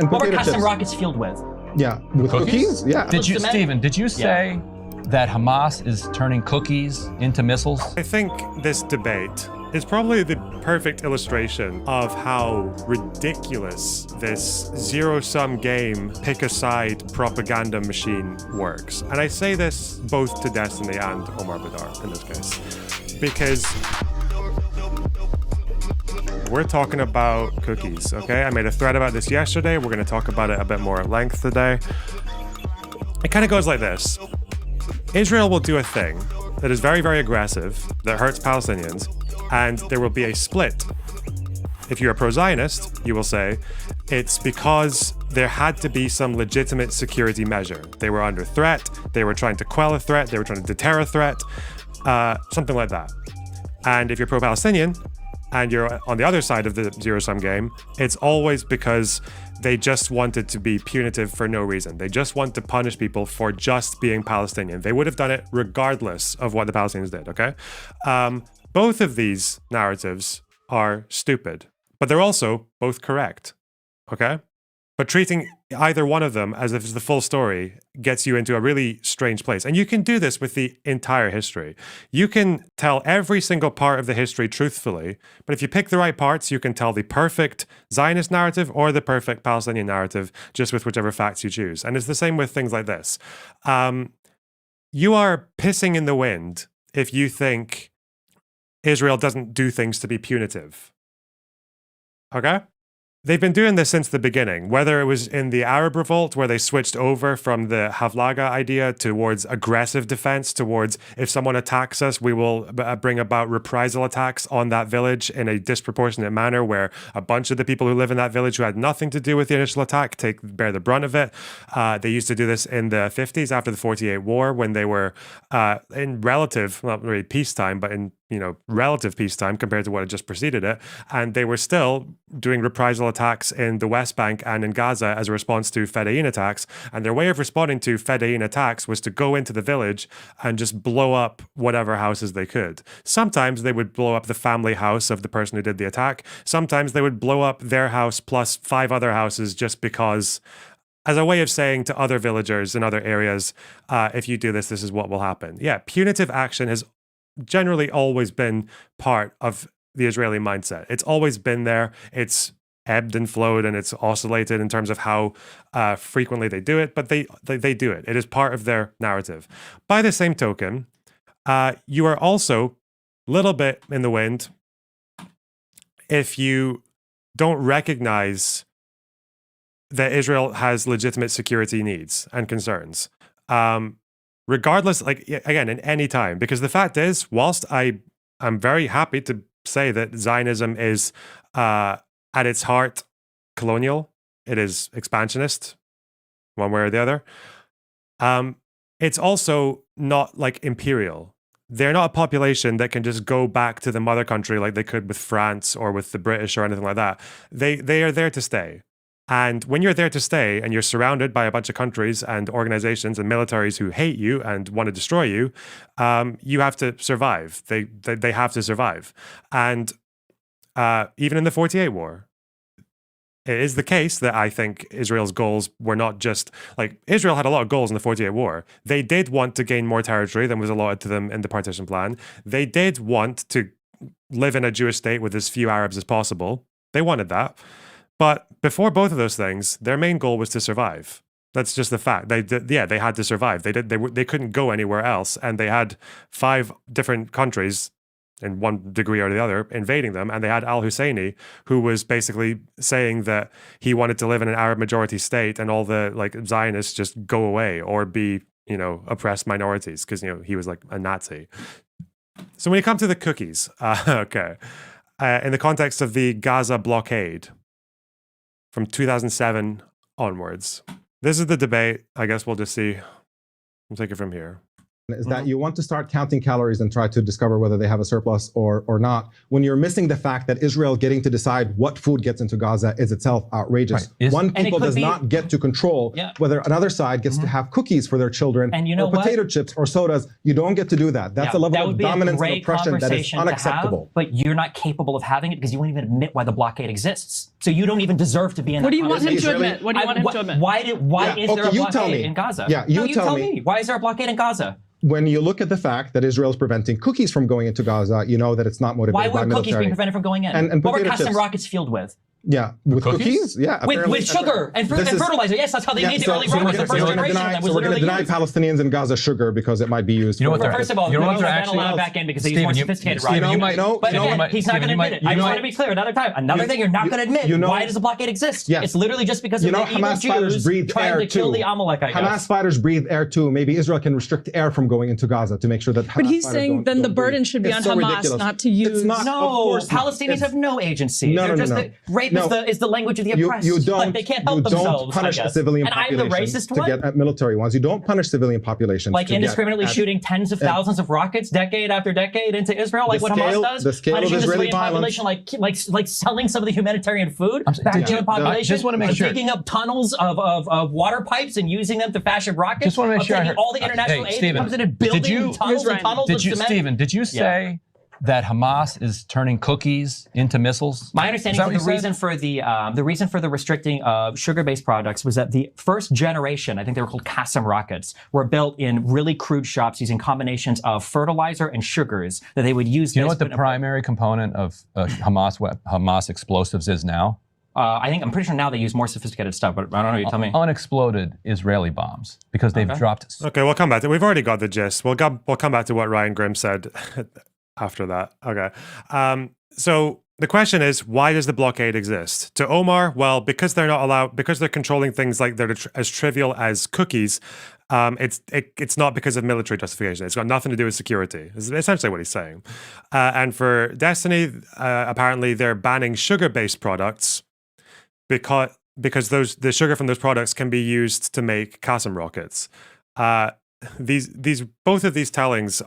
And What were potato custom chips. rockets fueled with? Yeah, with cookies? Yeah. Steven, did you say that Hamas is turning cookies into missiles? I think this debate is probably the perfect illustration of how ridiculous this zero-sum game, pick-a-side propaganda machine works. And I say this both to Destiny and Omar Badar in this case, because we're talking about cookies, okay? I made a thread about this yesterday. We're going to talk about it a bit more at length today. It kind of goes like this. Israel will do a thing that is very, very aggressive, that hurts Palestinians, and there will be a split. If you're a pro-Zionist, you will say, it's because there had to be some legitimate security measure. They were under threat, they were trying to quell a threat, they were trying to deter a threat, something like that. And if you're pro-Palestinian, and you're on the other side of the zero-sum game, it's always because they just wanted to be punitive for no reason. They just want to punish people for just being Palestinian. They would have done it regardless of what the Palestinians did, okay? Both of these narratives are stupid, but they're also both correct, okay? But treating either one of them as if it's the full story gets you into a really strange place. And you can do this with the entire history. You can tell every single part of the history truthfully, but if you pick the right parts, you can tell the perfect Zionist narrative or the perfect Palestinian narrative, just with whichever facts you choose. And it's the same with things like this. You are pissing in the wind if you think Israel doesn't do things to be punitive. Okay? They've been doing this since the beginning, whether it was in the Arab Revolt, where they switched over from the Havlaga idea towards aggressive defense, towards if someone attacks us, we will bring about reprisal attacks on that village in a disproportionate manner, where a bunch of the people who live in that village who had nothing to do with the initial attack bear the brunt of it. They used to do this in the 50s after the 48 war, when they were in relative, not really peacetime, but in relative peacetime compared to what had just preceded it. And they were still doing reprisal attacks in the West Bank and in Gaza as a response to Fedayeen attacks. And their way of responding to Fedayeen attacks was to go into the village and just blow up whatever houses they could. Sometimes they would blow up the family house of the person who did the attack. Sometimes they would blow up their house plus 5 other houses just because, as a way of saying to other villagers in other areas, if you do this, this is what will happen. Yeah, punitive action has generally always been part of the Israeli mindset. It's always been there. It's ebbed and flowed, and it's oscillated in terms of how frequently they do it, but they do it. It is part of their narrative. By the same token, you are also a little bit in the wind if you don't recognize that Israel has legitimate security needs and concerns. Regardless, like, again, in any time, because the fact is, whilst I'm very happy to say that Zionism is at its heart colonial, it is expansionist, one way or the other. It's also not like imperial. They're not a population that can just go back to the mother country like they could with France or with the British or anything like that. They are there to stay. And when you're there to stay and you're surrounded by a bunch of countries and organizations and militaries who hate you and want to destroy you, you have to survive. They have to survive. And even in the 48 war, it is the case that I think Israel's goals were not just, like, Israel had a lot of goals in the 48 war. They did want to gain more territory than was allotted to them in the partition plan. They did want to live in a Jewish state with as few Arabs as possible. They wanted that. But before both of those things, their main goal was to survive. That's just the fact. They had to survive. They couldn't go anywhere else, and they had 5 different countries, in one degree or the other, invading them. And they had al-Husseini, who was basically saying that he wanted to live in an Arab majority state, and all the Zionists just go away or be oppressed minorities, because he was like a Nazi. So when you come to the cookies, okay, in the context of the Gaza blockade, from 2007 onwards. This is the debate. I guess we'll just see. We'll take it from here. is that you want to start counting calories and try to discover whether they have a surplus or not, when you're missing the fact that Israel getting to decide what food gets into Gaza is itself outrageous. Right. One people does not get to control whether another side gets to have cookies for their children, and you know or potato chips or sodas. You don't get to do that. That's a level of dominance and oppression that is unacceptable. But you're not capable of having it because you won't even admit why the blockade exists. So you don't even deserve to be in that. What do you want him to admit? What do you want him to admit? Why is there a blockade in Gaza? Yeah, you tell me. Why is there a blockade in Gaza? When you look at the fact that Israel is preventing cookies from going into Gaza, you know that it's not motivated by military. Why were cookies being prevented from going in? And what were custom rockets fueled with? Yeah, with cookies? Yeah. With sugar and fertilizer. Yes, that's how they made the early rockets, the first generation that was So we're going to deny Palestinians in Gaza sugar because it might be used for... First of all, they're allowed back in because they use more sophisticated rockets. But again, he's not going to admit it. I just want to be clear another time. Another thing you're not going to admit. Why does the blockade exist? It's literally just because of the evil Jews trying to kill the Amalekite. Hamas fighters breathe air too. Maybe Israel can restrict air from going into Gaza to make sure that Hamas But he's saying then the burden should be on Hamas not to use... No, Palestinians have no agency. Rape is the language of the oppressed. You don't, they can't help themselves. You don't punish a civilian population to get at military ones. You don't punish civilian populations. Like indiscriminately shooting tens of thousands of rockets decade after decade into Israel, like what Hamas does. The scale of Israeli violence. Population, like selling some of the humanitarian food back to the population. Just want to make sure. Digging up tunnels of water pipes and using them to fashion rockets. Just want to make sure. Taking all the international aid that comes in and building tunnels and tunnels of cement. Stephen, did you say that Hamas is turning cookies into missiles? My understanding is the reason for the restricting of sugar-based products was that the first generation, I think they were called Qassam rockets, were built in really crude shops using combinations of fertilizer and sugars that they would use. Do you know what the primary component of Hamas explosives is now? I'm pretty sure now they use more sophisticated stuff, but I don't know. You tell me. Unexploded Israeli bombs because they've dropped. Okay, we'll come back to. We've already got the gist. We'll come back to what Ryan Grimm said after that. Okay. So the question is, why does the blockade exist? To Omar, well, because they're not allowed, because they're controlling things like they're as trivial as cookies. It's not because of military justification. It's got nothing to do with security. Is essentially what he's saying. And for Destiny, apparently they're banning sugar-based products because the sugar from those products can be used to make Qassam rockets. Both of these tellings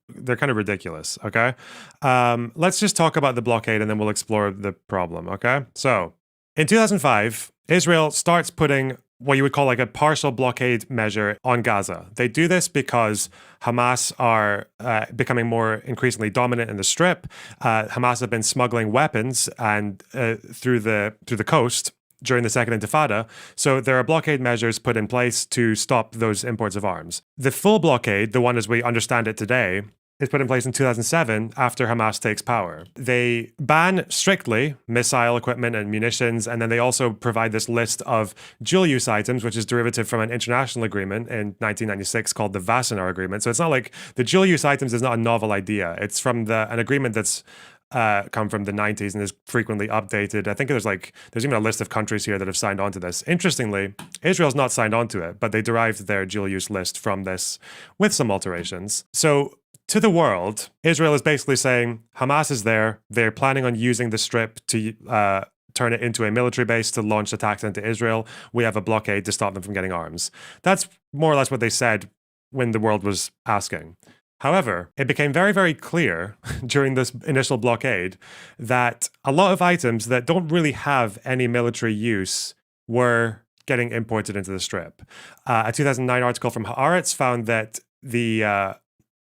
they're kind of ridiculous, okay? Let's just talk about the blockade and then we'll explore the problem, okay? So, in 2005, Israel starts putting what you would call like a partial blockade measure on Gaza. They do this because Hamas are becoming more increasingly dominant in the Strip. Hamas have been smuggling weapons and through the coast during the Second Intifada, so there are blockade measures put in place to stop those imports of arms. The full blockade, the one as we understand it today, is put in place in 2007 after Hamas takes power. They ban strictly missile equipment and munitions, and then they also provide this list of dual-use items, which is derivative from an international agreement in 1996 called the Wassenaar Agreement. So it's not like the dual-use items is not a novel idea. It's from an agreement that's come from the 90s and is frequently updated. I think there's even a list of countries here that have signed on to this. Interestingly, Israel's not signed on to it, but they derived their dual-use list from this with some alterations. So to the world, Israel is basically saying Hamas is there. They're planning on using the Strip to turn it into a military base to launch attacks into Israel. We have a blockade to stop them from getting arms. That's more or less what they said when the world was asking. However, it became very, very clear during this initial blockade that a lot of items that don't really have any military use were getting imported into the Strip. A 2009 article from Haaretz found that the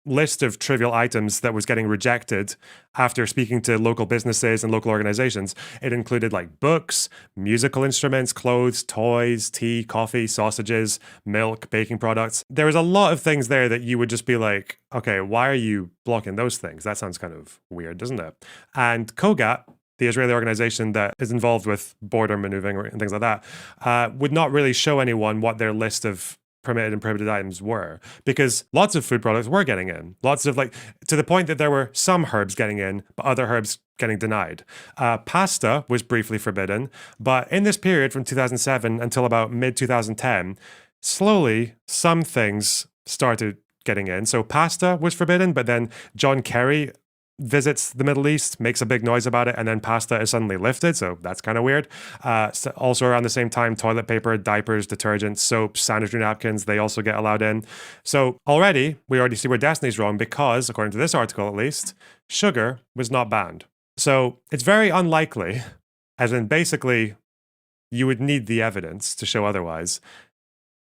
list of trivial items that was getting rejected after speaking to local businesses and local organizations, it included like books, musical instruments, clothes, toys, tea, coffee, sausages, milk, baking products. There was a lot of things there that you would just be like, okay, why are you blocking those things? That sounds kind of weird, doesn't it? And Kogat, the Israeli organization that is involved with border maneuvering and things like that, would not really show anyone what their list of permitted and prohibited items were, because lots of food products were getting in. Lots of to the point that there were some herbs getting in, but other herbs getting denied. Pasta was briefly forbidden, but in this period from 2007 until about mid-2010, slowly some things started getting in. So pasta was forbidden, but then John Kerry visits the Middle East, makes a big noise about it, and then pasta is suddenly lifted. So that's kind of weird. So also around the same time, toilet paper, diapers, detergents, soaps, sanitary napkins, they also get allowed in. So we already see where Destiny's wrong because, according to this article at least, sugar was not banned. So it's very unlikely, as in basically you would need the evidence to show otherwise.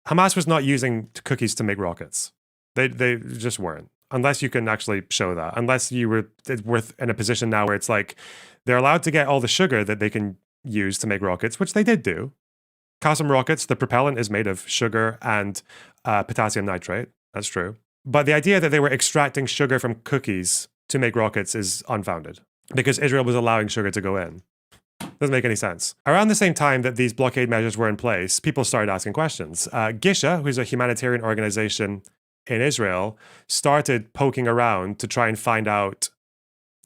Hamas was not using cookies to make rockets. They just weren't. Unless you can actually show that. Unless you were in a position now where it's like they're allowed to get all the sugar that they can use to make rockets, which they did do. Qassam rockets, the propellant is made of sugar and potassium nitrate. That's true. But the idea that they were extracting sugar from cookies to make rockets is unfounded because Israel was allowing sugar to go in. Doesn't make any sense. Around the same time that these blockade measures were in place, people started asking questions. Gisha, who's a humanitarian organization in Israel, started poking around to try and find out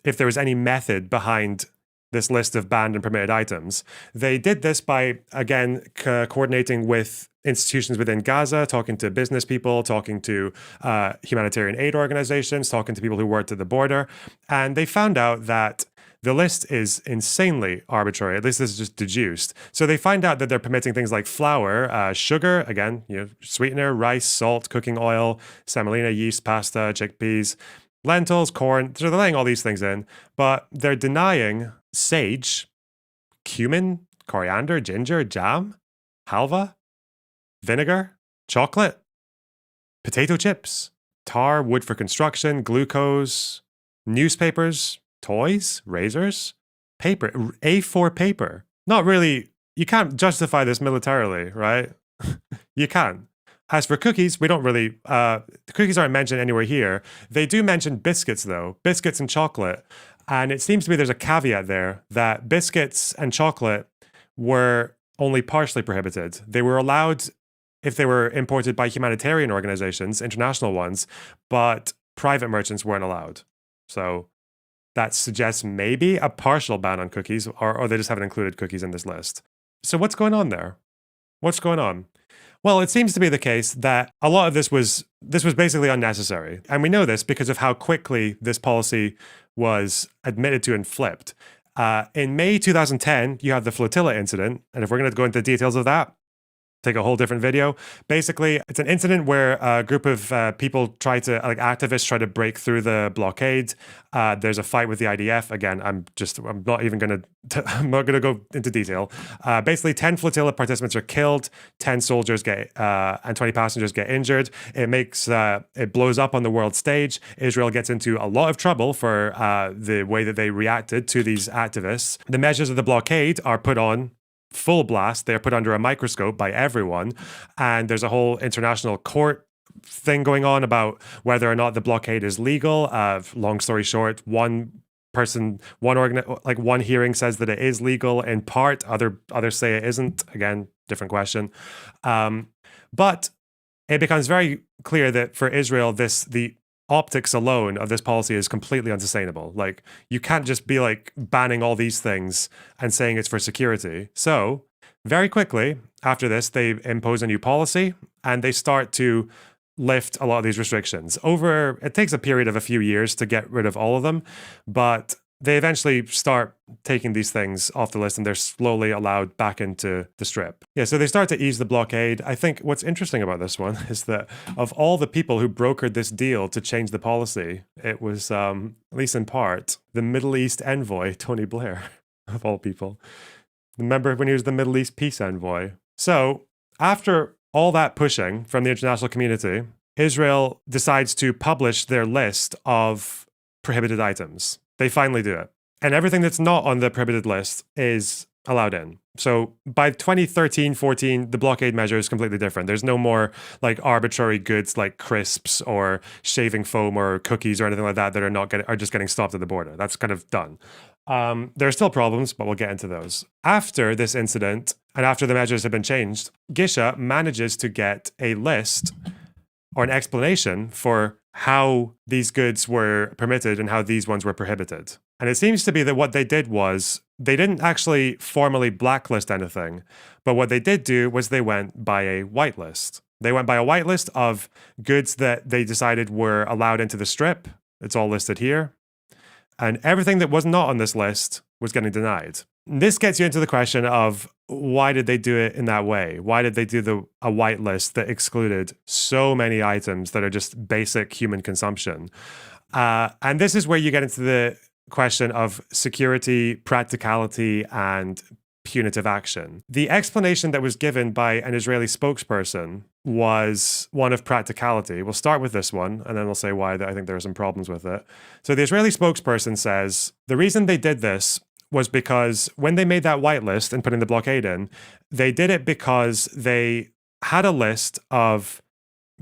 if there was any method behind this list of banned and permitted items. They did this by, again, coordinating with institutions within Gaza, talking to business people, talking to humanitarian aid organizations, talking to people who worked at the border. And they found out that the list is insanely arbitrary. At least this is just deduced. So they find out that they're permitting things like flour, sugar, again, sweetener, rice, salt, cooking oil, semolina, yeast, pasta, chickpeas, lentils, corn. So they're laying all these things in, but they're denying sage, cumin, coriander, ginger, jam, halva, vinegar, chocolate, potato chips, tar, wood for construction, glucose, newspapers, toys, razors, paper, A4 paper. Not really, you can't justify this militarily, right? You can't. As for cookies, we don't really, the cookies aren't mentioned anywhere here. They do mention biscuits though, biscuits and chocolate. And it seems to me there's a caveat there that biscuits and chocolate were only partially prohibited. They were allowed if they were imported by humanitarian organizations, international ones, but private merchants weren't allowed. So that suggests maybe a partial ban on cookies, or they just haven't included cookies in this list. So what's going on there? What's going on? Well, it seems to be the case that a lot of this was basically unnecessary. And we know this because of how quickly this policy was admitted to and flipped. In May 2010, you have the flotilla incident. And if we're going to go into details of that, take a whole different video. Basically, it's an incident where a group of activists try to break through the blockade. There's a fight with the IDF. Again, I'm not going to go into detail. Basically, 10 flotilla participants are killed, 10 soldiers and 20 passengers get injured. It blows up on the world stage. Israel gets into a lot of trouble for the way that they reacted to these activists. The measures of the blockade are put on full blast. They're put under a microscope by everyone. And there's a whole international court thing going on about whether or not the blockade is legal. Long story short, one hearing says that it is legal in part. Others say it isn't. Again, different question. But it becomes very clear that for Israel, the optics alone of this policy is completely unsustainable. Like, you can't just be like banning all these things and saying it's for security. So very quickly after this, they impose a new policy and they start to lift a lot of these restrictions. It takes a period of a few years to get rid of all of them, but they eventually start taking these things off the list and they're slowly allowed back into the strip. Yeah, so they start to ease the blockade. I think what's interesting about this one is that of all the people who brokered this deal to change the policy, it was, at least in part, the Middle East envoy, Tony Blair, of all people. Remember when he was the Middle East peace envoy? So after all that pushing from the international community, Israel decides to publish their list of prohibited items. They finally do it. And everything that's not on the prohibited list is allowed in. So by 2013-14, the blockade measure is completely different. There's no more like arbitrary goods like crisps or shaving foam or cookies or anything like that are just getting stopped at the border. That's kind of done. There are still problems, but we'll get into those. After this incident and after the measures have been changed, Gisha manages to get a list or an explanation for how these goods were permitted and how these ones were prohibited. And it seems to be that what they did was they didn't actually formally blacklist anything, but what they did do was they went by a whitelist. They went by a whitelist of goods that they decided were allowed into the strip. It's all listed here. and everything that was not on this list was getting denied. This gets you into the question of why did they do it in that way? Why did they do a white list that excluded so many items that are just basic human consumption? And this is where you get into the question of security, practicality, and punitive action. The explanation that was given by an Israeli spokesperson was one of practicality. We'll start with this one, and then we'll say why I think there are some problems with it. So the Israeli spokesperson says, the reason they did this was because when they made that whitelist and putting the blockade in, they did it because they had a list of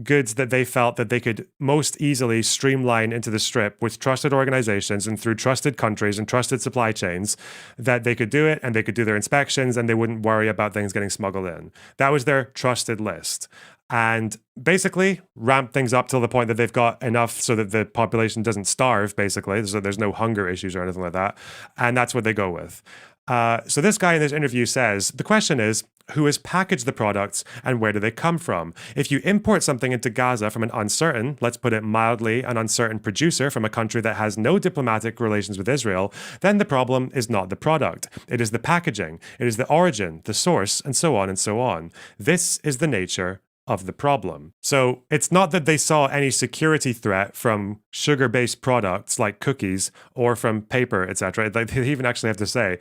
goods that they felt that they could most easily streamline into the strip with trusted organizations and through trusted countries and trusted supply chains, that they could do it and they could do their inspections and they wouldn't worry about things getting smuggled in. That was their trusted list. And basically ramp things up till the point that they've got enough so that the population doesn't starve, basically, so there's no hunger issues or anything like that. And that's what they go with. So this guy in this interview says, the question is, who has packaged the products and where do they come from? If you import something into Gaza from an uncertain, let's put it mildly, an uncertain producer from a country that has no diplomatic relations with Israel, then the problem is not the product. It is the packaging. It is the origin, the source, and so on and so on. This is the nature of the problem. So it's not that they saw any security threat from sugar-based products like cookies or from paper, etc. Like they even actually have to say,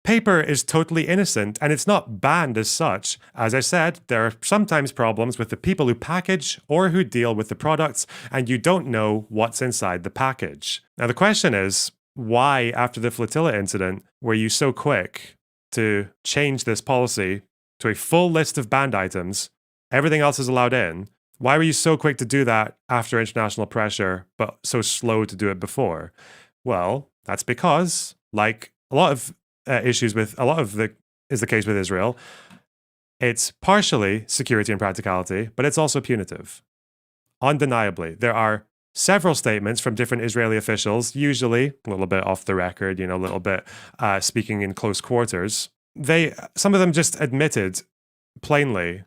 paper is totally innocent and it's not banned as such. As I said, there are sometimes problems with the people who package or who deal with the products, and you don't know what's inside the package. Now the question is, why after the flotilla incident were you so quick to change this policy to a full list of banned items, everything else is allowed in? Why were you so quick to do that after international pressure, but so slow to do it before? Well, that's because, like a lot of issues with is the case with Israel, it's partially security and practicality, but it's also punitive. Undeniably, there are several statements from different Israeli officials, usually a little bit off the record, a little bit speaking in close quarters. Some of them just admitted plainly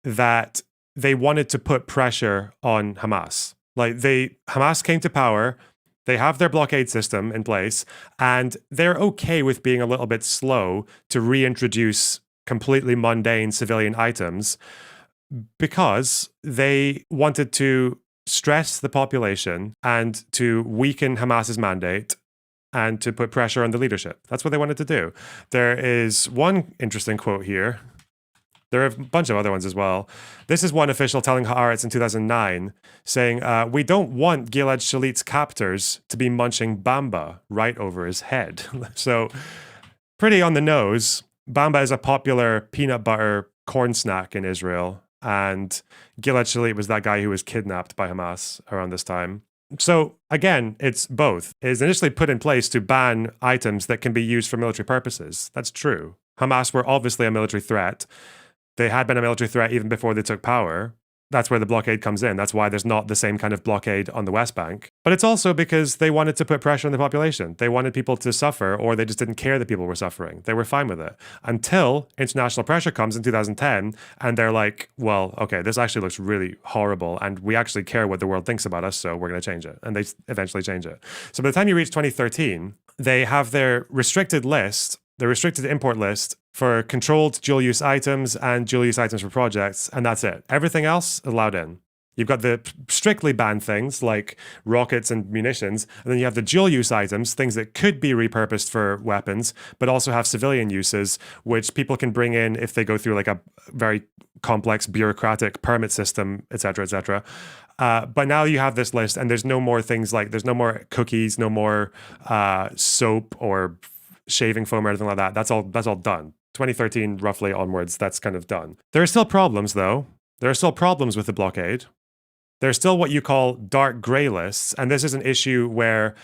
that they wanted to put pressure on Hamas. Hamas came to power, they have their blockade system in place, and they're okay with being a little bit slow to reintroduce completely mundane civilian items because they wanted to stress the population and to weaken Hamas's mandate and to put pressure on the leadership. That's what they wanted to do. There is one interesting quote here. There are a bunch of other ones as well. This is one official telling Haaretz in 2009, saying, we don't want Gilad Shalit's captors to be munching bamba right over his head. So pretty on the nose. Bamba is a popular peanut butter corn snack in Israel. And Gilad Shalit was that guy who was kidnapped by Hamas around this time. So again, it's both. It is initially put in place to ban items that can be used for military purposes. That's true. Hamas were obviously a military threat. They had been a military threat even before they took power. That's where the blockade comes in. That's why there's not the same kind of blockade on the West Bank. But it's also because they wanted to put pressure on the population. They wanted people to suffer, or they just didn't care that people were suffering. They were fine with it. Until international pressure comes in 2010, and they're like, well, okay, this actually looks really horrible, and we actually care what the world thinks about us, so we're going to change it. And they eventually change it. So by the time you reach 2013, they have their restricted list, the restricted import list, for controlled dual-use items and dual-use items for projects, and that's it. Everything else allowed in. You've got the strictly banned things like rockets and munitions, and then you have the dual-use items, things that could be repurposed for weapons, but also have civilian uses, which people can bring in if they go through like a very complex bureaucratic permit system, etc., etc. But now you have this list, and there's no more things like, there's no more cookies, no more soap or shaving foam or anything like that. That's all done. 2013 roughly onwards, that's kind of done. There are still problems though. There are still problems with the blockade. There's still what you call dark gray lists, and this is an issue where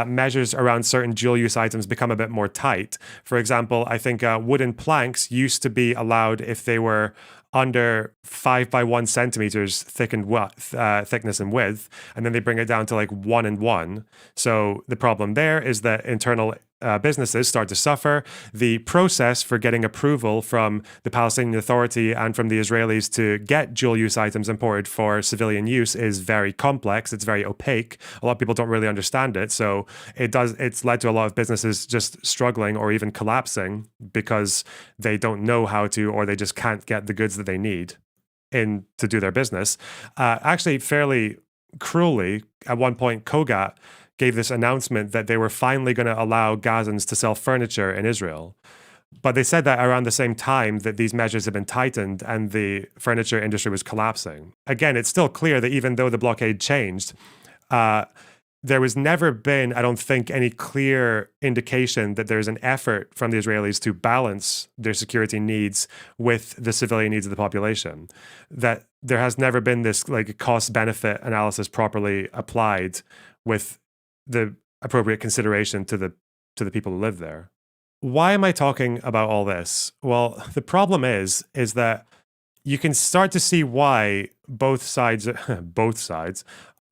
measures around certain dual-use items become a bit more tight. For example, I think wooden planks used to be allowed if they were under 5 by 1 centimeters thickness and width, and then they bring it down to like 1 and 1. So the problem there is that internal businesses start to suffer. The process for getting approval from the Palestinian Authority and from the Israelis to get dual-use items imported for civilian use is very complex. It's very opaque. A lot of people don't really understand it. So it's led to a lot of businesses just struggling or even collapsing because they don't know how to, or they just can't get the goods that they need in to do their business. Actually, fairly cruelly, at one point, Kogat gave this announcement that they were finally going to allow Gazans to sell furniture in Israel. But they said that around the same time that these measures had been tightened and the furniture industry was collapsing. Again, it's still clear that even though the blockade changed, there was never been, I don't think, any clear indication that there's an effort from the Israelis to balance their security needs with the civilian needs of the population. That there has never been this like cost-benefit analysis properly applied with the appropriate consideration to the people who live there. Why am I talking about all this? Well, the problem is that you can start to see why both sides,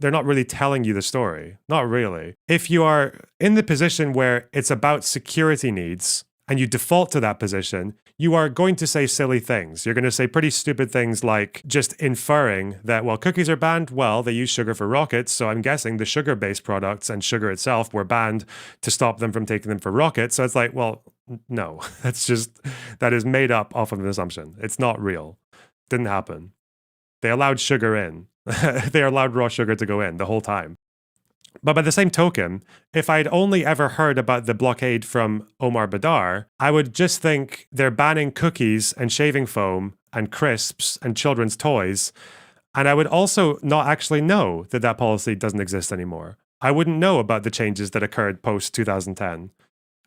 they're not really telling you the story. Not really. If you are in the position where it's about security needs and you default to that position, you are going to say silly things. You're going to say pretty stupid things like just inferring that, well, cookies are banned. Well, they use sugar for rockets. So I'm guessing the sugar-based products and sugar itself were banned to stop them from taking them for rockets. So it's like, well, no, that is made up off of an assumption. It's not real. Didn't happen. They allowed sugar in. They allowed raw sugar to go in the whole time. But by the same token, if I'd only ever heard about the blockade from Omar Badar, I would just think they're banning cookies and shaving foam and crisps and children's toys. And I would also not actually know that that policy doesn't exist anymore. I wouldn't know about the changes that occurred post 2010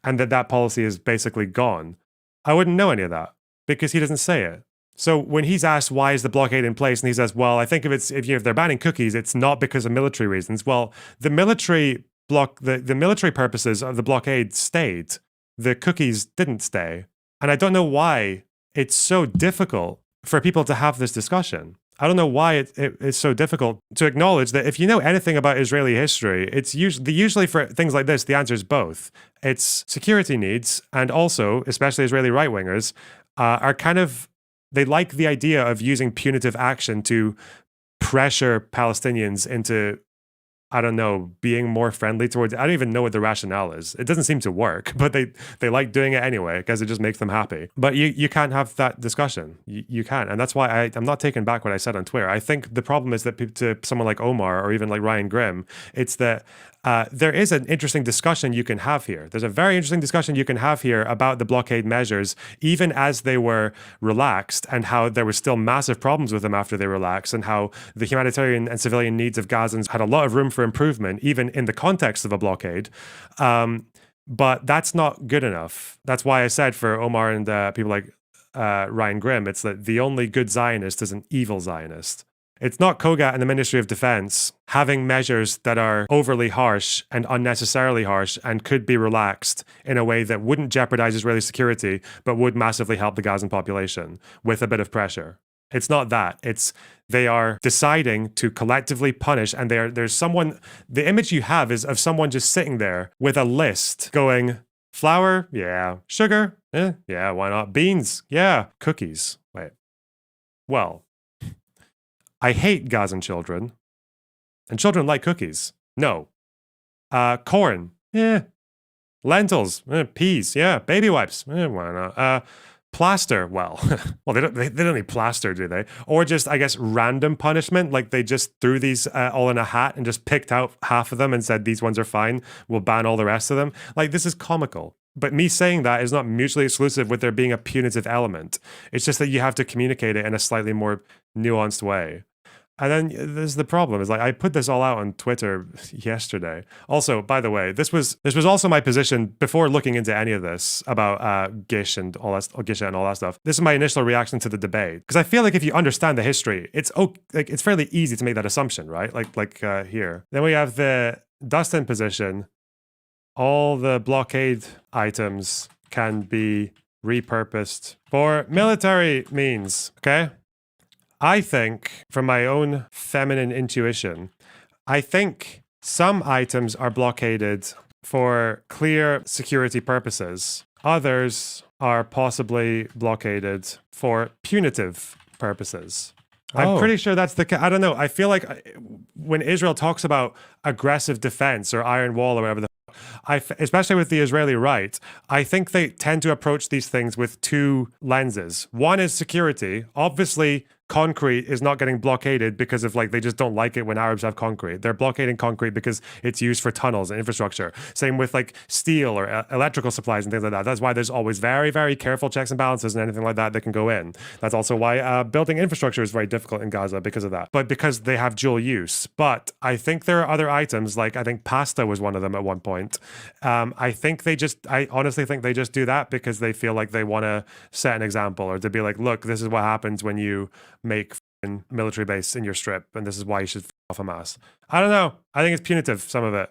and that policy is basically gone. I wouldn't know any of that because he doesn't say it. So when he's asked why is the blockade in place, and he says, well, I think if they're banning cookies, it's not because of military reasons. Well, the military purposes of the blockade stayed. The cookies didn't stay. And I don't know why it's so difficult for people to have this discussion. I don't know why it's so difficult to acknowledge that if you know anything about Israeli history, it's usually for things like this, the answer is both. It's security needs, and also, especially Israeli right-wingers, are kind of, they like the idea of using punitive action to pressure Palestinians into, I don't know, being more friendly towards, I don't even know what the rationale is. It doesn't seem to work, but they like doing it anyway because it just makes them happy. But you can't have that discussion. You can't. And that's why I'm not taking back what I said on Twitter. I think the problem is that to someone like Omar or even like Ryan Grimm, it's that there is an interesting discussion you can have here. There's a very interesting discussion you can have here about the blockade measures, even as they were relaxed, and how there were still massive problems with them after they relaxed, and how the humanitarian and civilian needs of Gazans had a lot of room for improvement, even in the context of a blockade. But that's not good enough. That's why I said for Omar and people like Ryan Grimm, it's that the only good Zionist is an evil Zionist. It's not Kogat and the Ministry of Defense having measures that are overly harsh and unnecessarily harsh and could be relaxed in a way that wouldn't jeopardize Israeli security, but would massively help the Gazan population with a bit of pressure. It's not that. It's they are deciding to collectively punish, and there's someone, the image you have is of someone just sitting there with a list going, flour, yeah, sugar, yeah, why not? Beans, yeah, cookies, wait. Well, I hate Gazan children, and children like cookies. No. Corn, yeah. Lentils, peas, yeah. Baby wipes, why not? Plaster, well, they don't need plaster, do they? Or just, I guess, random punishment, like they just threw these all in a hat and just picked out half of them and said these ones are fine, we'll ban all the rest of them. Like, this is comical. But me saying that is not mutually exclusive with there being a punitive element. It's just that you have to communicate it in a slightly more nuanced way. And then there's the problem, is like I put this all out on Twitter yesterday. Also, by the way, this was also my position before looking into any of this about Gish and all that, Gisha and all that stuff. This is my initial reaction to the debate, because I feel like if you understand the history, it's fairly easy to make that assumption, right? Like here. Then we have the Dustin position. All the blockade items can be repurposed for military means. Okay. I think, from my own feminine intuition, I think some items are blockaded for clear security purposes. Others are possibly blockaded for punitive purposes. I'm pretty sure that's I don't know. I feel like when Israel talks about aggressive defense or iron wall or whatever especially with the Israeli right, I think they tend to approach these things with two lenses. One is security. Obviously, concrete is not getting blockaded because of they just don't like it when Arabs have concrete. They're blockading concrete because it's used for tunnels and infrastructure. Same with steel or electrical supplies and things like that. That's why there's always very, very careful checks and balances and anything like that that can go in. That's also why building infrastructure is very difficult in Gaza because of that. But because they have dual use. But I think there are other items, I think pasta was one of them at one point. I honestly think they just do that because they feel like they want to set an example or to be look, this is what happens when you make a military base in your strip, and this is why you should off Hamas. I don't know. I think it's punitive, some of it.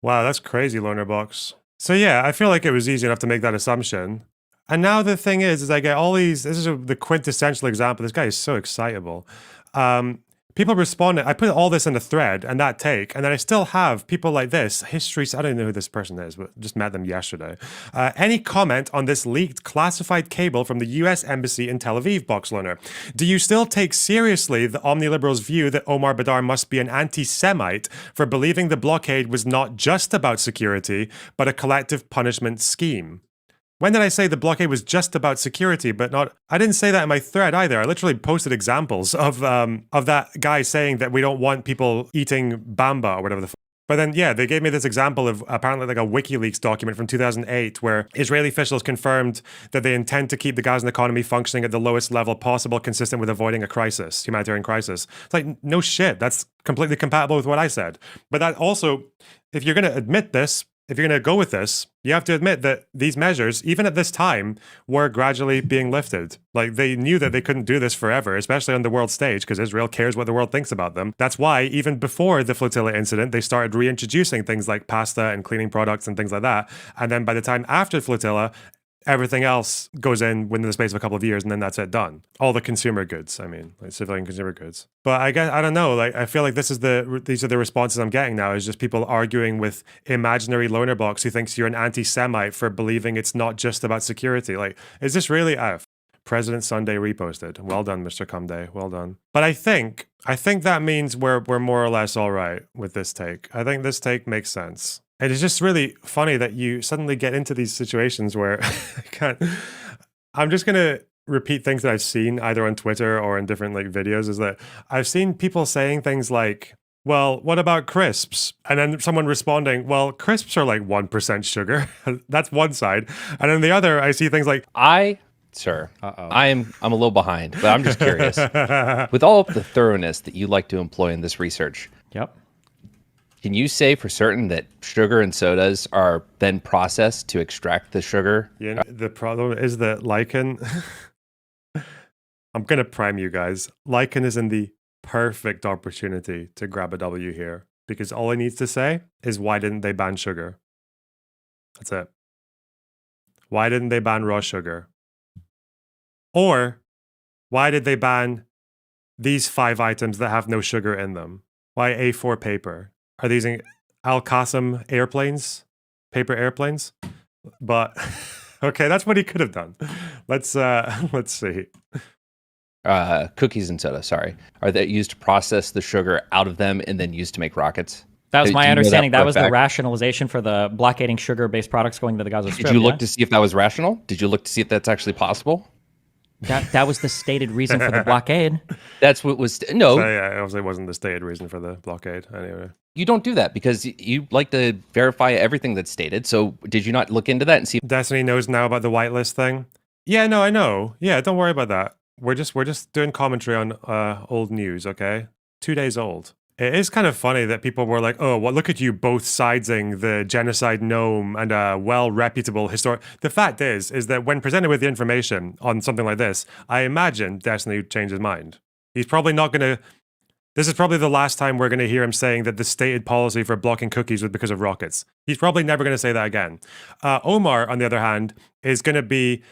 Wow, that's crazy, Loner Box. So yeah, I feel like it was easy enough to make that assumption. And now the thing is I get all these, this is the quintessential example. This guy is so excitable. People responded. I put all this in a thread and that take, and then I still have people like this. History, I don't even know who this person is, but just met them yesterday. Any comment on this leaked classified cable from the US Embassy in Tel Aviv, Box Loner? Do you still take seriously the omniliberals' view that Omar Badar must be an anti-Semite for believing the blockade was not just about security, but a collective punishment scheme? When did I say the blockade was just about security, but not? I didn't say that in my thread either. I literally posted examples of that guy saying that we don't want people eating bamba or whatever the. But then, yeah, they gave me this example of apparently a WikiLeaks document from 2008 where Israeli officials confirmed that they intend to keep the Gazan economy functioning at the lowest level possible, consistent with avoiding a crisis, humanitarian crisis. It's no shit. That's completely compatible with what I said. But that also, if you're going to admit this, if you're going to go with this, you have to admit that these measures, even at this time, were gradually being lifted. They knew that they couldn't do this forever, especially on the world stage, because Israel cares what the world thinks about them. That's why, even before the flotilla incident, they started reintroducing things like pasta and cleaning products and things like that. And then by the time after the flotilla, everything else goes in within the space of a couple of years, and then that's it, done. All the consumer goods, civilian consumer goods. But I guess, I don't know, I feel like these are the responses I'm getting now, is just people arguing with imaginary Loner Box who thinks you're an anti-Semite for believing it's not just about security. Is this really President Sunday reposted. Well done, Mr. Cumday. Well done. But I think that means we're more or less all right with this take. I think this take makes sense. It is just really funny that you suddenly get into these situations where I'm just going to repeat things that I've seen either on Twitter or in different videos, is that I've seen people saying things like, well, what about crisps? And then someone responding, well, crisps are 1% sugar. That's one side. And then the other, I see things like, Sir, I'm a little behind, but I'm just curious. With all of the thoroughness that you like to employ in this research, yep. Can you say for certain that sugar and sodas are then processed to extract the sugar? Yeah, the problem is that lichen, I'm going to prime you guys. Lichen is in the perfect opportunity to grab a W here, because all he needs to say is, why didn't they ban sugar? That's it. Why didn't they ban raw sugar? Or why did they ban these 5 items that have no sugar in them? Why A4 paper? Are these Al-Qassam airplanes? Paper airplanes? But okay, that's what he could have done. Let's see. Cookies and soda, sorry. Are they used to process the sugar out of them and then used to make rockets? That was my understanding. That was the rationalization for the blockading sugar-based products going to the Gaza Strip. Did you look to see if that was rational? Did you look to see if that's actually possible? That was the stated reason for the blockade. That's what was no. So, yeah, obviously it wasn't the stated reason for the blockade. Anyway, you don't do that because you like to verify everything that's stated. So did you not look into that and see? Destiny knows now about the whitelist thing. Yeah, no, I know. Yeah, don't worry about that. We're just doing commentary on old news. Okay, 2 days old. It is kind of funny that people were like, oh, well, look at you both siding the genocide gnome and a well-reputable historic. The fact is that when presented with the information on something like this, I imagine Destiny would change his mind. He's probably not going to. This is probably the last time we're going to hear him saying that the stated policy for blocking cookies was because of rockets. He's probably never going to say that again. Omar, on the other hand, is going to be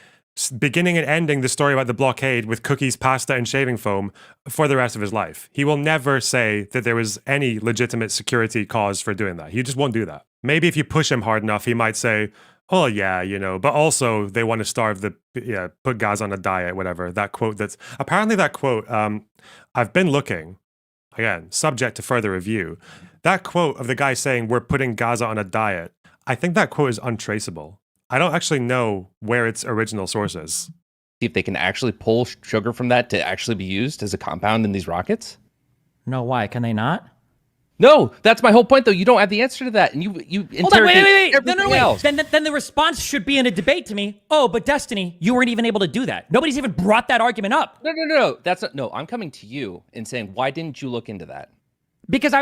beginning and ending the story about the blockade with cookies, pasta, and shaving foam for the rest of his life. He will never say that there was any legitimate security cause for doing that. He just won't do that. Maybe if you push him hard enough, he might say, "Oh yeah, you know." But also, they want to starve put Gaza on a diet, whatever. That quote. That's apparently that quote. I've been looking, again, subject to further review. That quote of the guy saying we're putting Gaza on a diet. I think that quote is untraceable. I don't actually know where its original source is. See if they can actually pull sugar from that to actually be used as a compound in these rockets. No, why? Can they not? No, that's my whole point, though. You don't have the answer to that, and you interrogate everything else. Then the response should be in a debate to me. Oh, but Destiny, you weren't even able to do that. Nobody's even brought that argument up. No. That's not. No, I'm coming to you and saying, why didn't you look into that? Because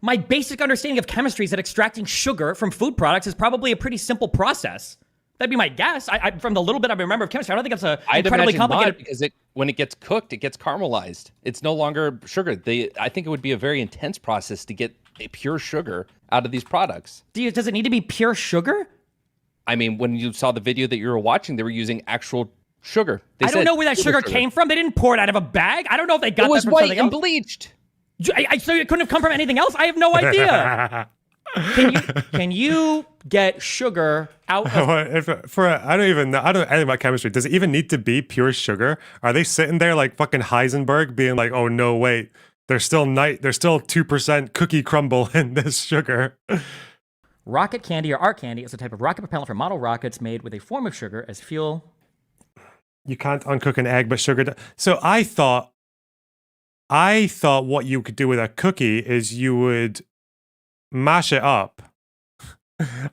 my basic understanding of chemistry is that extracting sugar from food products is probably a pretty simple process. That'd be my guess. I from the little bit I remember of chemistry, I don't think it's incredibly complicated. Not, because when it gets cooked, it gets caramelized. It's no longer sugar. I think it would be a very intense process to get a pure sugar out of these products. Does it need to be pure sugar? I mean, when you saw the video that you were watching, they were using actual sugar. I don't know where that sugar came from. They didn't pour it out of a bag. I don't know if they got it was that from white something and else. Bleached. So it couldn't have come from anything else? I have no idea. Can you get sugar out of... I don't even know. I don't know anything about chemistry. Does it even need to be pure sugar? Are they sitting there like fucking Heisenberg being like, oh no, wait, there's still 2% cookie crumble in this sugar? Rocket candy or arc candy is a type of rocket propellant for model rockets made with a form of sugar as fuel. You can't uncook an egg, but sugar... So I thought what you could do with a cookie is you would mash it up.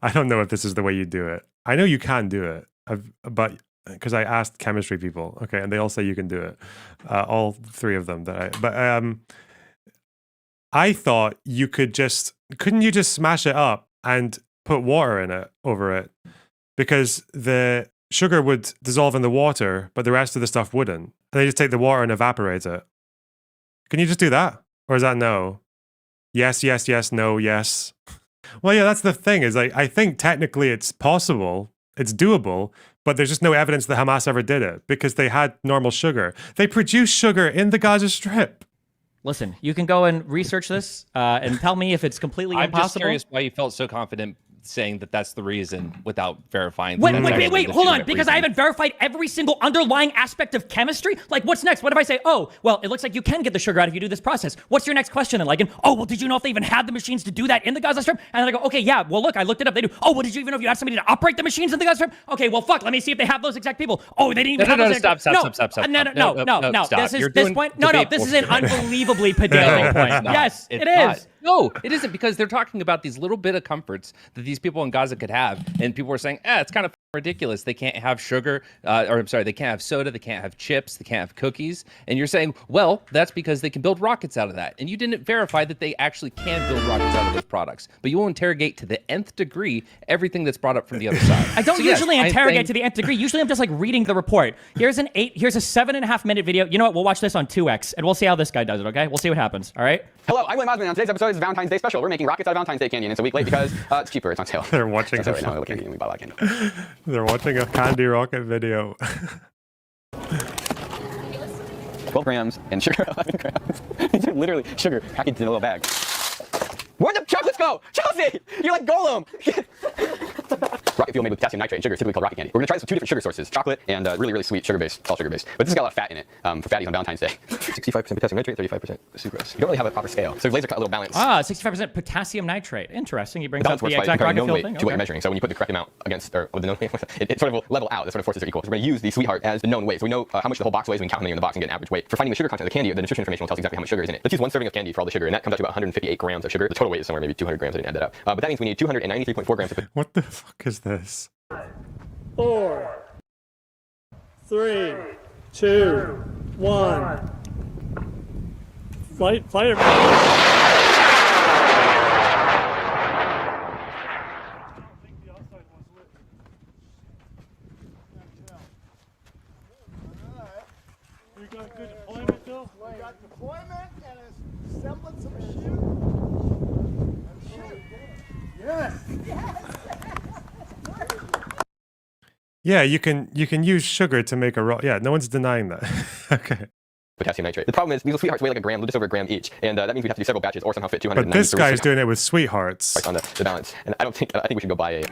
I don't know if this is the way you do it. I know you can do it, but because I asked chemistry people, okay, and they all say you can do it. All three of them I thought you couldn't you just smash it up and put water in it over it? Because the sugar would dissolve in the water, but the rest of the stuff wouldn't. And they just take the water and evaporate it. Can you just do that? Or is that no? Yes, no, yes. Well, yeah, that's the thing is like, I think technically it's possible, it's doable, but there's just no evidence that Hamas ever did it because they had normal sugar. They produce sugar in the Gaza Strip. Listen, you can go and research this and tell me if it's completely impossible. I'm just curious why you felt so confident saying that that's the reason without verifying. Wait, hold on, because I haven't verified every single underlying aspect of chemistry. Like, what's next? What if I say, oh, well, it looks like you can get the sugar out if you do this process. What's your next question? And like, oh, well, did you know if they even had the machines to do that in the Gaza Strip? And then I go, okay, yeah, well, look, I looked it up. They do. Oh, well, did you even know if you had somebody to operate the machines in the Gaza Strip? Okay, well, fuck, let me see if they have those exact people. Oh, they didn't even have those. Stop. No. This is an unbelievably pedantic point. Yes, it is. No, it isn't, because they're talking about these little bit of comforts that these people in Gaza could have, and people were saying, it's kind of ridiculous. They can't have sugar, they can't have soda, they can't have chips, they can't have cookies. And you're saying, well, that's because they can build rockets out of that. And you didn't verify that they actually can build rockets out of those products. But you will interrogate to the nth degree everything that's brought up from the other side. I don't usually interrogate to the nth degree. Usually I'm just like reading the report. Here's a 7.5 minute video. You know what? We'll watch this on 2x and we'll see how this guy does it, okay? We'll see what happens, all right? Hello, I'm William Osmond. On today's episode is Valentine's Day special. We're making rockets out of Valentine's Day candy, and it's a week late because it's cheaper. It's on sale. They're watching right now. Candy, and we buy a lot of candy. They're watching a candy rocket video. 12 grams and sugar 11 grams. These are literally sugar packaged in a little bag. Where'd the chocolates go? Chelsea! You're like Golem! Rocket fuel made with potassium nitrate and sugar, typically called rocket candy. We're going to try this with 2 different sugar sources, chocolate and really, really sweet sugar-based, salt sugar-based. But this has got a lot of fat in it for fatties on Valentine's Day. 65% potassium nitrate, 35% sucrose. You don't really have a proper scale. So laser cut a little balance. 65% potassium nitrate. Interesting. He brings up the exact rocket fuel thing. To what you're measuring. So when you put the correct amount against, or the known weight, it sort of will level out. The sort of forces are equal. So we're going to use the sweetheart as the known weight. So we know how much the whole box weighs. We can count how many in the box and get an average weight. For finding the sugar content of the candy, the nutrition information will tell us exactly how much sugar is in it. Let's use 1 serving of candy for all the sugar, and that comes out to about 158 grams of sugar. The total weight is somewhere maybe 200 grams. I didn't add that up. But that means we need 293.4 grams of... What the fuck is this? 4, 3, 2, 1. Flight We got good deployment, Bill? We got deployment and a semblance of a shoot. Yes. Yeah, you can use sugar to make a rock. Yeah, no one's denying that. Okay. potassium nitrate. The problem is these little sweethearts weigh like a gram, just over a gram each, and that means we have to do several batches or somehow fit 200. But this guy's doing it with sweethearts. On the balance, and I think we should go buy a.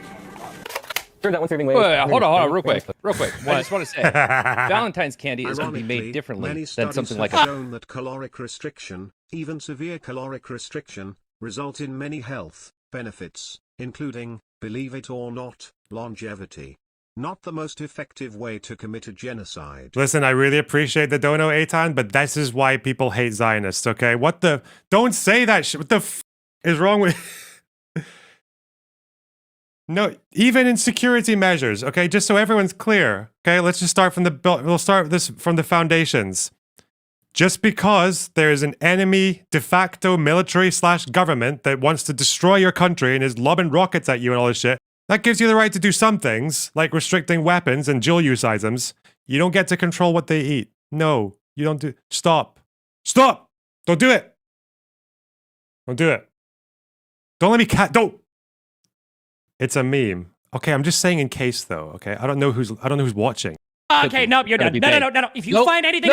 Turns out one serving weighs. Wait, hold on, real quick. I just want to say, Valentine's candy is going to be made differently than something like have shown that caloric restriction, even severe caloric restriction, result in many health benefits, including, believe it or not, longevity. Not the most effective way to commit a genocide. Listen, I really appreciate the dono, Eitan, but this is why people hate Zionists, okay? What the... Don't say that shit. What the f is wrong with... No, even in security measures, okay? Just so everyone's clear, okay? Let's just start from the... We'll start this from the foundations. Just because there is an enemy de facto military / government that wants to destroy your country and is lobbing rockets at you and all this shit, that gives you the right to do some things, like restricting weapons and dual-use items. You don't get to control what they eat. No, you don't do... Stop. Stop! Don't do it! Don't do it. Don't let me don't! It's a meme. Okay, I'm just saying in case, though, okay? I don't know who's watching. Okay, nope, you're done. No. If you find anything...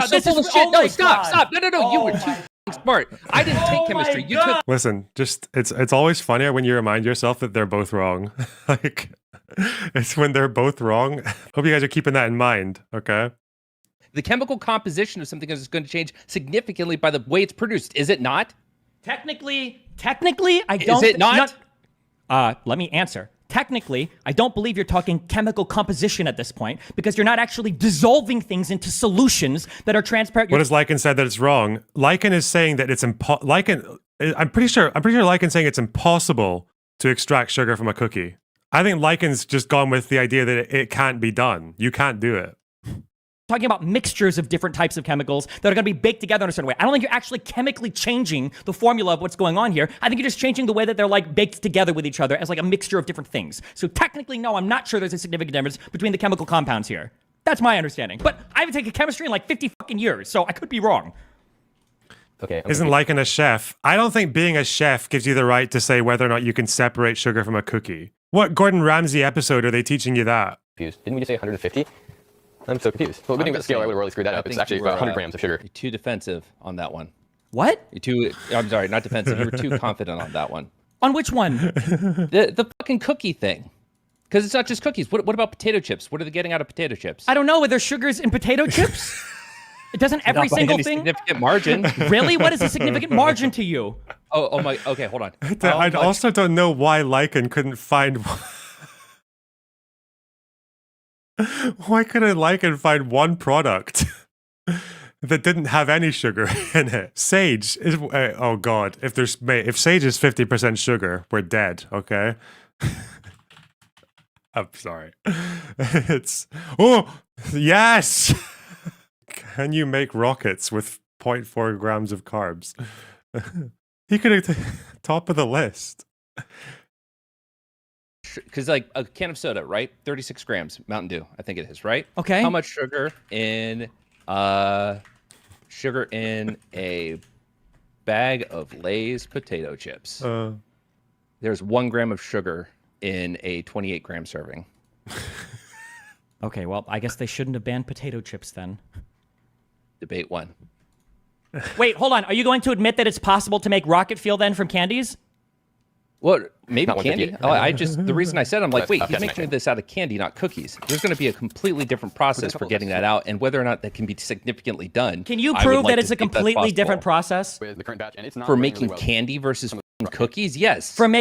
This is shit. No, stop. No. You were too smart. I didn't take chemistry. You took... Listen, just it's always funnier when you remind yourself that they're both wrong. Like, it's when they're both wrong. Hope you guys are keeping that in mind, okay? The chemical composition of something is going to change significantly by the way it's produced, is it not? Technically, I don't... Is it not? Let me answer. Technically, I don't believe you're talking chemical composition at this point because you're not actually dissolving things into solutions that are transparent. What has Lycan said that it's wrong? Lycan is saying that it's I'm pretty sure Lycan's saying it's impossible to extract sugar from a cookie. I think Lycan's just gone with the idea that it can't be done. You can't do it. Talking about mixtures of different types of chemicals that are going to be baked together in a certain way. I don't think you're actually chemically changing the formula of what's going on here. I think you're just changing the way that they're like baked together with each other as like a mixture of different things. So technically, no, I'm not sure there's a significant difference between the chemical compounds here. That's my understanding. But I haven't taken chemistry in like 50 fucking years, so I could be wrong. Okay. Isn't Lycan a chef? I don't think being a chef gives you the right to say whether or not you can separate sugar from a cookie. What Gordon Ramsay episode are they teaching you that? Didn't we just say 150? I'm so confused. Well, good thing about the scale, I would have really screwed that up. It's actually about 100 grams of sugar. You're too defensive on that one. What? I'm sorry, not defensive. You were too confident on that one. On which one? The fucking cookie thing. Because it's not just cookies. What about potato chips? What are they getting out of potato chips? I don't know. Are there sugars in potato chips? It doesn't every single thing? Significant margin. Really? What is a significant margin to you? Oh my. Okay, hold on. I also don't know why Lycan couldn't find... Why couldn't Lycan find one product that didn't have any sugar in it? Sage is... oh god, if sage is 50% sugar, we're dead, okay? I'm sorry. It's... Oh! Yes! Can you make rockets with 0.4 grams of carbs? He could have... top of the list. Because like a can of soda, right? 36 grams, Mountain Dew, I think it is, right? Okay. How much sugar in a bag of Lay's potato chips? There's 1 gram of sugar in a 28-gram serving. Okay, well, I guess they shouldn't have banned potato chips then. Debate 1. Wait, hold on. Are you going to admit that it's possible to make rocket fuel then from candies? Well, maybe candy. The reason I said, I'm like, wait, he's making this out of candy, not cookies. There's going to be a completely different process for getting that out, and whether or not that can be significantly done. Can you prove that it's a completely different process? With the current batch, and it's not For running making really well. candy versus cookies? Yes. For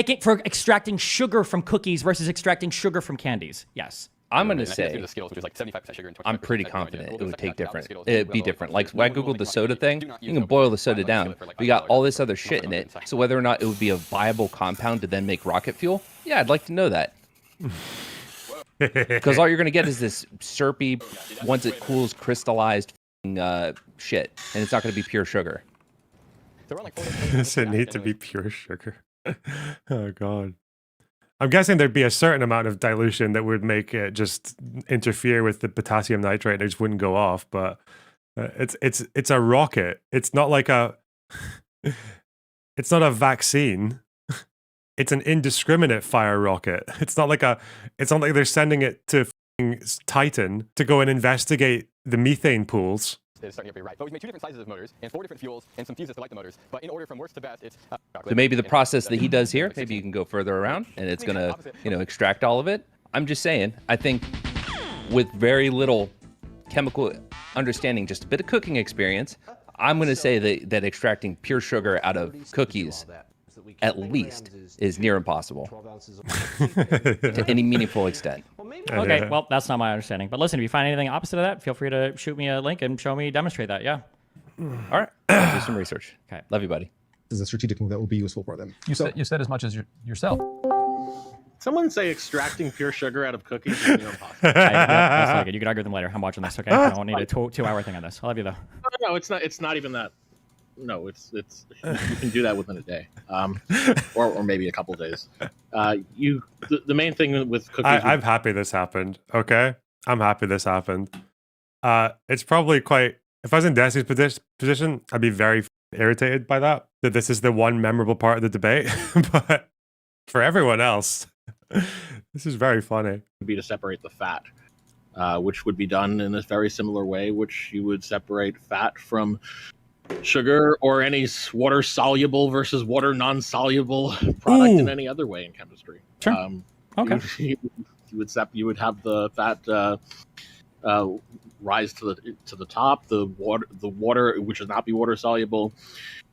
extracting sugar from cookies versus extracting sugar from candies? Yes. I'm going to I think say, the Skittles, which is like 75% sugar and 25% I'm pretty I have no idea. confident Well, it would like take that, different. Skittles It'd do be well, different. but Like, when I Googled the soda thing, do not you use can them boil for the soda like down. soda for like We got $5. all this other shit in it. So whether or not it would be a viable compound to then make rocket fuel, yeah, I'd like to know that. Because all you're going to get is this syrupy, once it cools, crystallized shit. And it's not going to be pure sugar. So we're on, like, Does it need to be pure sugar? Oh god. I'm guessing there'd be a certain amount of dilution that would make it just interfere with the potassium nitrate and it just wouldn't go off, but it's a rocket. It's not like it's not a vaccine. It's an indiscriminate fire rocket. It's not like they're sending it to Titan to go and investigate the methane pools. is starting to get pretty right. But we've made 2 different sizes of motors and 4 different fuels and some fuses to light the motors. But in order from worst to best, it's So maybe the process that he does here, maybe you can go further around and it's going to, extract all of it. I'm just saying, I think with very little chemical understanding, just a bit of cooking experience, I'm going to say that extracting pure sugar out of cookies at least is near impossible to any meaningful extent. Okay, well, that's not my understanding. But listen, if you find anything opposite of that, feel free to shoot me a link and show me, demonstrate that. Yeah. All right. I'll do some research. Okay. Love you, buddy. This is a strategic move that will be useful for them. You said as much as yourself. Someone say extracting pure sugar out of cookies is near impossible. That's not good. You can argue with them later. I'm watching this, okay? I don't need a 2-hour thing on this. I love you, though. No, it's not. It's not even that. No, it's you can do that within a day, or maybe a couple of days. The main thing with cookies. I'm happy this happened. Okay, I'm happy this happened. It's probably quite. If I was in Destiny's position, I'd be very irritated by that this is the one memorable part of the debate. But for everyone else, this is very funny. Would be to separate the fat, which would be done in a very similar way, which you would separate fat from sugar or any water soluble versus water non-soluble product in any other way in chemistry. Sure. Okay. You would have the fat rise to the top. The water which would not be water soluble.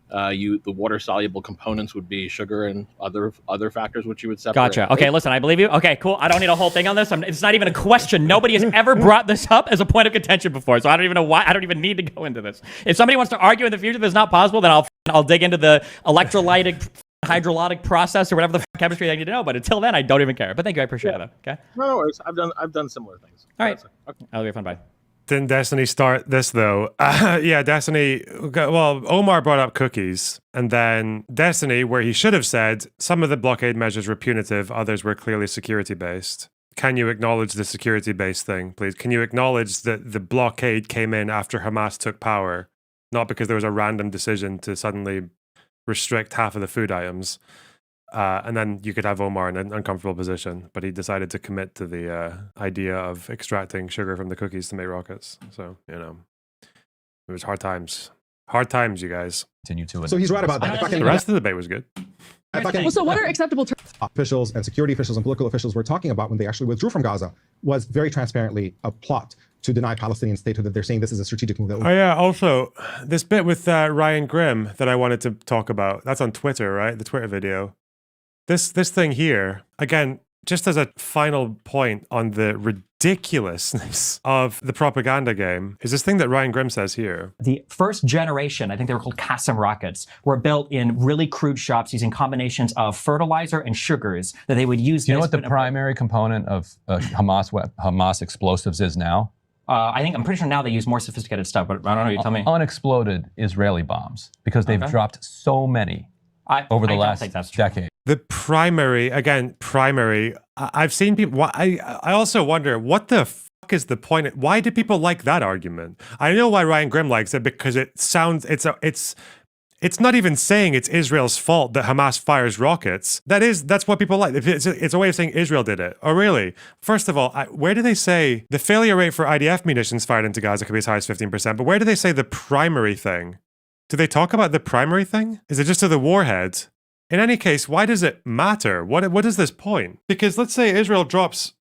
The water soluble components would be sugar and other factors which you would separate. Gotcha. Okay, listen, I believe you. Okay, cool. I don't need a whole thing on this. It's not even a question. Nobody has ever brought this up as a point of contention before, so I don't even know why. I don't even need to go into this. If somebody wants to argue in the future that's not possible, then I'll dig into the electrolytic hydrolytic process or whatever the chemistry I need to know. But until then, I don't even care. But thank you. I appreciate it. Okay. No worries. I've done similar things. All right. Okay. That'll be fun. Bye. Didn't Destiny start this though? Yeah, Destiny. Well, Omar brought up cookies, and then Destiny, where he should have said some of the blockade measures were punitive, others were clearly security-based. Can you acknowledge the security-based thing, please? Can you acknowledge that the blockade came in after Hamas took power, not because there was a random decision to suddenly restrict half of the food items? And then you could have Omar in an uncomfortable position, but he decided to commit to the idea of extracting sugar from the cookies to make rockets. So, it was hard times. Hard times, you guys. Continue to it. So he's right about that. The rest of the debate was good. So what are acceptable terms? Officials and security officials and political officials were talking about when they actually withdrew from Gaza was very transparently a plot to deny Palestinian statehood, that they're saying this is a strategic move. Oh yeah, also, this bit with Ryan Grimm that I wanted to talk about, that's on Twitter, right? The Twitter video. This thing here, again, just as a final point on the ridiculousness of the propaganda game, is this thing that Ryan Grimm says here. The first generation, I think they were called Qassam rockets, were built in really crude shops using combinations of fertilizer and sugars that they would use. Do you know what the primary component of Hamas explosives is now? I'm pretty sure now they use more sophisticated stuff, but I don't know. You tell me. Unexploded Israeli bombs, because they've dropped so many over the last decade. The primary, I've seen people, I also wonder, what the fuck is the point? Why do people like that argument? I know why Ryan Grimm likes it, because it sounds, it's not even saying it's Israel's fault that Hamas fires rockets. That's what people like. It's a way of saying Israel did it. Oh, really? First of all, where do they say the failure rate for IDF munitions fired into Gaza could be as high as 15%? But where do they say the primary thing? Do they talk about the primary thing? Is it just to the warhead? In any case, why does it matter? What is this point? Because let's say Israel drops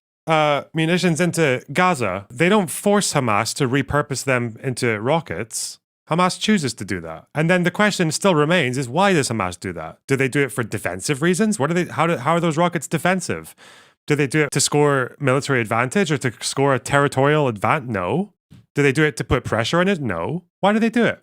munitions into Gaza. They don't force Hamas to repurpose them into rockets. Hamas chooses to do that. And then the question still remains is, why does Hamas do that? Do they do it for defensive reasons? How are those rockets defensive? Do they do it to score military advantage or to score a territorial advantage? No. Do they do it to put pressure on it? No. Why do they do it?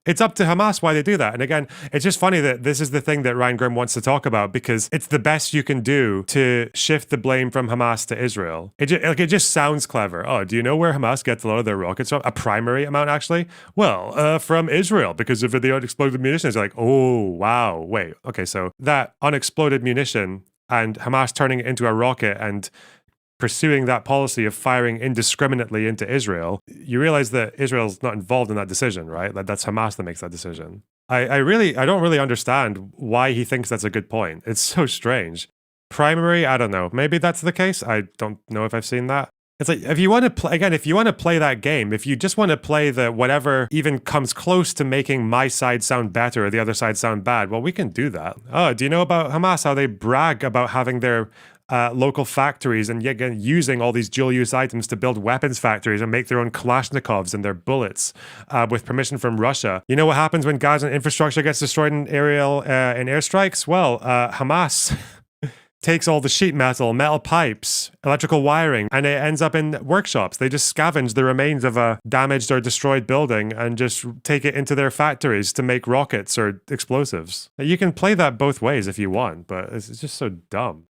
It's up to Hamas why they do that. And again, it's just funny that this is the thing that Ryan Grimm wants to talk about, because it's the best you can do to shift the blame from Hamas to Israel. It just sounds clever. Oh, do you know where Hamas gets a lot of their rockets from? A primary amount, actually? Well, from Israel, because of the unexploded munitions. You're like, oh, wow, wait. Okay, so that unexploded munition and Hamas turning it into a rocket and pursuing that policy of firing indiscriminately into Israel, you realize that Israel's not involved in that decision, right? That's Hamas that makes that decision. I don't really understand why he thinks that's a good point. It's so strange. Primary, I don't know. Maybe that's the case. I don't know if I've seen that. It's like, if you want to play, again, if you want to play that game, if you just want to play the whatever even comes close to making my side sound better or the other side sound bad, well, we can do that. Oh, do you know about Hamas, how they brag about having their local factories and yet again using all these dual-use items to build weapons factories and make their own Kalashnikovs and their bullets with permission from Russia? You know what happens when Gaza infrastructure gets destroyed in airstrikes? Well, Hamas takes all the sheet metal, metal pipes, electrical wiring, and it ends up in workshops. They just scavenge the remains of a damaged or destroyed building and just take it into their factories to make rockets or explosives. You can play that both ways if you want, but it's just so dumb.